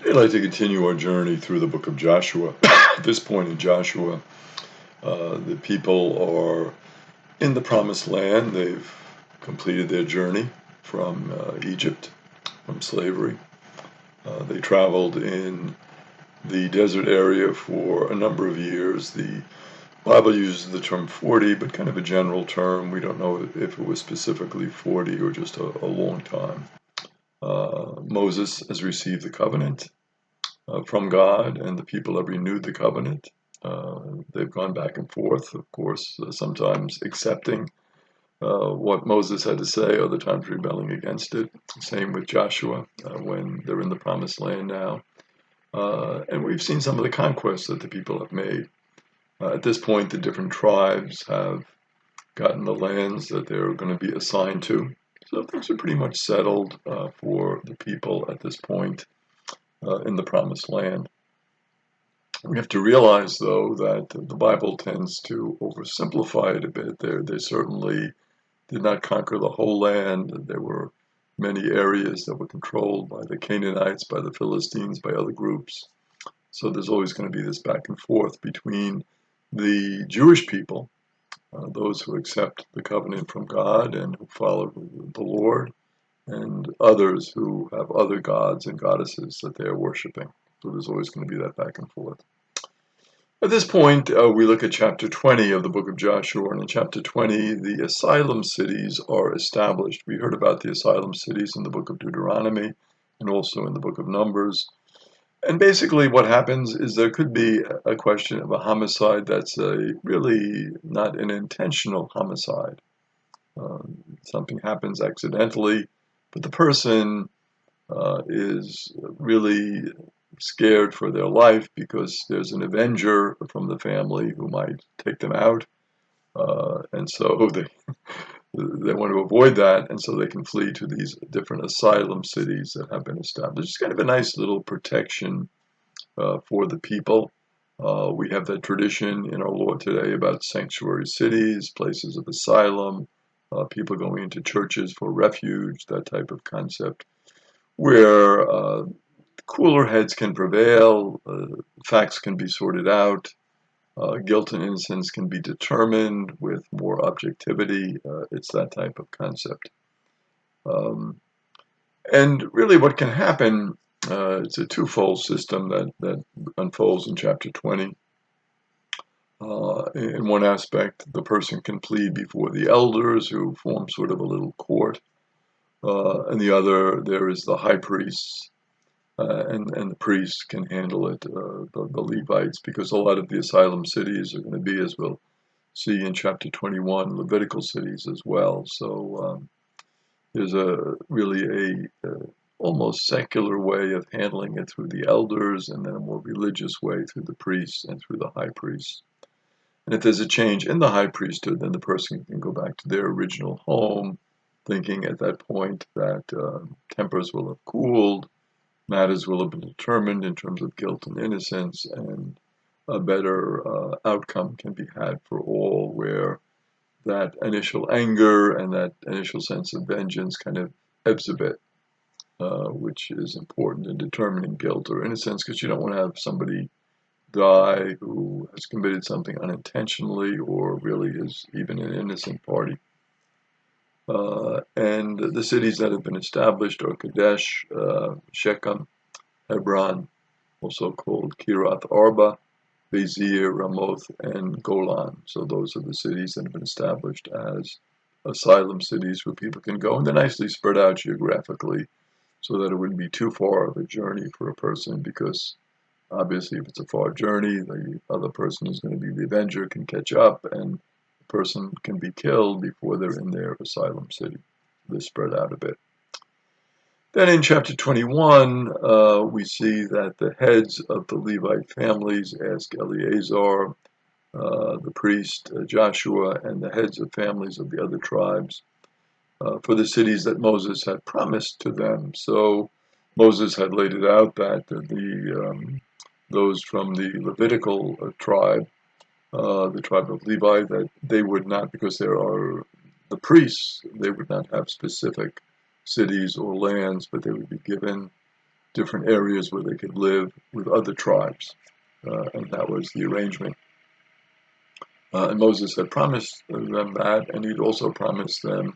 I'd like to continue our journey through the book of Joshua. At this point in Joshua, the people are in the promised land. They've completed their journey from Egypt, from slavery. They traveled in the desert area for a number of years. The Bible uses the term 40, but kind of a general term. We don't know if it was specifically 40 or just a long time. Moses has received the covenant from God, and the people have renewed the covenant. They've gone back and forth, of course, sometimes accepting what Moses had to say, other times rebelling against it. Same with Joshua when they're in the promised land now. And we've seen some of the conquests that the people have made. At this point, the different tribes have gotten the lands that they're going to be assigned to. So things are pretty much settled for the people at this point in the promised land. We have to realize, though, that the Bible tends to oversimplify it a bit. They certainly did not conquer the whole land. There were many areas that were controlled by the Canaanites, by the Philistines, by other groups. So there's always going to be this back and forth between the Jewish people, those who accept the covenant from God and who follow the Lord, and others who have other gods and goddesses that they are worshiping. So there's always going to be that back and forth. At this point, we look at chapter 20 of the book of Joshua, and in chapter 20, the asylum cities are established. We heard about the asylum cities in the book of Deuteronomy and also in the book of Numbers. And basically what happens is there could be a question of a homicide that's really not an intentional homicide. Something happens accidentally, but the person is really scared for their life because there's an avenger from the family who might take them out. And so they want to avoid that, and so they can flee to these different asylum cities that have been established. It's kind of a nice little protection for the people. We have that tradition in our law today about sanctuary cities, places of asylum, people going into churches for refuge, that type of concept, where cooler heads can prevail, facts can be sorted out, guilt and innocence can be determined with more objectivity. It's that type of concept. Um, and really what can happen, it's a twofold system that unfolds in chapter 20. In one aspect, the person can plead before the elders who form sort of a little court. And the other, there is the high priest, and the priests can handle it, the Levites, because a lot of the asylum cities are going to be, as we'll see in chapter 21, Levitical cities as well. So there's a really a almost secular way of handling it through the elders, and then a more religious way through the priests and through the high priest. And if there's a change in the high priesthood, then the person can go back to their original home, thinking at that point that tempers will have cooled, matters will have been determined in terms of guilt and innocence, and a better outcome can be had for all, where that initial anger and that initial sense of vengeance kind of ebbs a bit, which is important in determining guilt or innocence, because you don't want to have somebody die who has committed something unintentionally or really is even an innocent party. And the cities that have been established are Kadesh, Shechem, Hebron, also called Kirath Arba, Bezer, Ramoth, and Golan. So those are the cities that have been established as asylum cities where people can go, and they're nicely spread out geographically so that it wouldn't be too far of a journey for a person, because obviously if it's a far journey, the other person is going to be the avenger, can catch up, and the person can be killed before they're in their asylum city. They're spread out a bit. Then in chapter 21, we see that the heads of the Levite families ask Eleazar, the priest, Joshua, and the heads of families of the other tribes for the cities that Moses had promised to them. So Moses had laid it out that those from the Levitical tribe, the tribe of Levi, that they would not, because there are the priests, they would not have specific cities or lands, but they would be given different areas where they could live with other tribes. And that was the arrangement. And Moses had promised them that, and he'd also promised them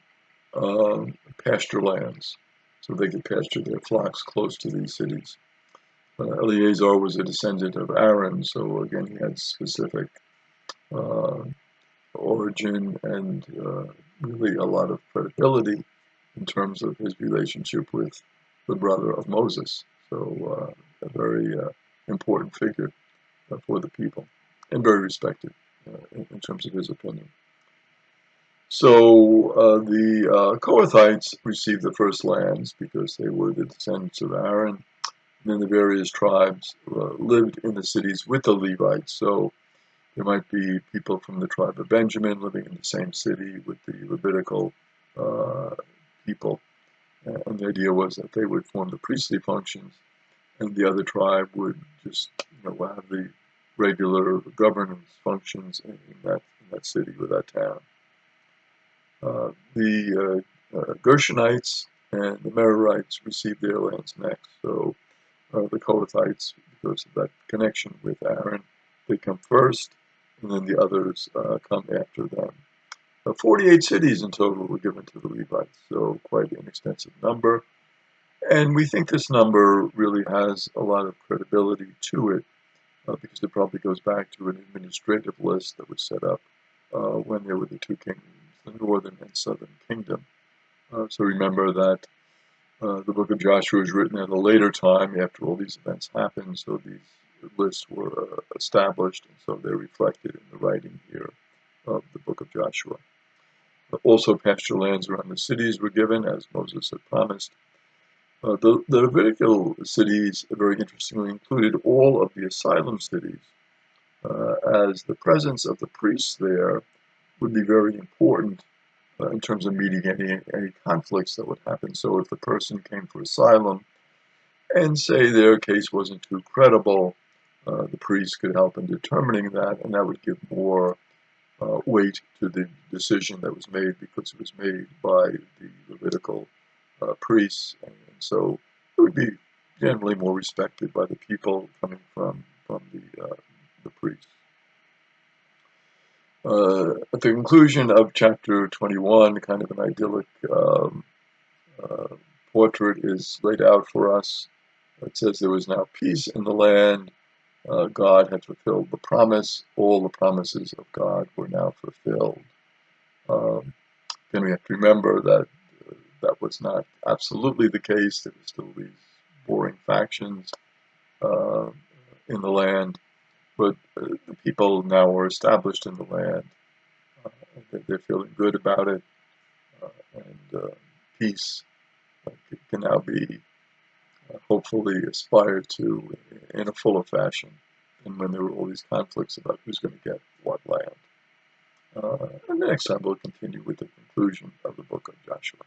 pasture lands, so they could pasture their flocks close to these cities. Eleazar was a descendant of Aaron, so again he had specific uh, origin and really a lot of credibility in terms of his relationship with the brother of Moses. So a very important figure for the people and very respected in terms of his opinion. So the Kohathites received the first lands because they were the descendants of Aaron. And then the various tribes lived in the cities with the Levites. So there might be people from the tribe of Benjamin living in the same city with the Levitical people. And the idea was that they would form the priestly functions, and the other tribe would just have the regular governance functions in that city or that town. The Gershonites and the Merarites received their lands next. So the Kohathites, because of that connection with Aaron, they come first, and then the others come after them. 48 cities in total were given to the Levites, so quite an extensive number. And we think this number really has a lot of credibility to it, because it probably goes back to an administrative list that was set up when there were the two kingdoms, the northern and southern kingdom. So remember that the book of Joshua was written at a later time after all these events happened, so these lists were established, and so they're reflected in the writing here of the book of Joshua. Also, pasture lands around the cities were given, as Moses had promised. The Levitical cities, very interestingly, included all of the Asylum cities, as the presence of the priests there would be very important in terms of meeting any conflicts that would happen. So if the person came for asylum and say their case wasn't too credible, the priest could help in determining that, and that would give more weight to the decision that was made because it was made by the Levitical priests, and so it would be generally more respected by the people coming from the priests. At the conclusion of chapter 21, kind of an idyllic portrait is laid out for us. It says there was now peace in the land. God had fulfilled the promise. All the promises of God were now fulfilled. Then we have to remember that that was not absolutely the case. There were still these warring factions in the land, but the people now are established in the land. They're feeling good about it, and peace can now be hopefully aspired to in a fuller fashion than when there were all these conflicts about who's going to get what land. And the next time we'll continue with the conclusion of the book of Joshua.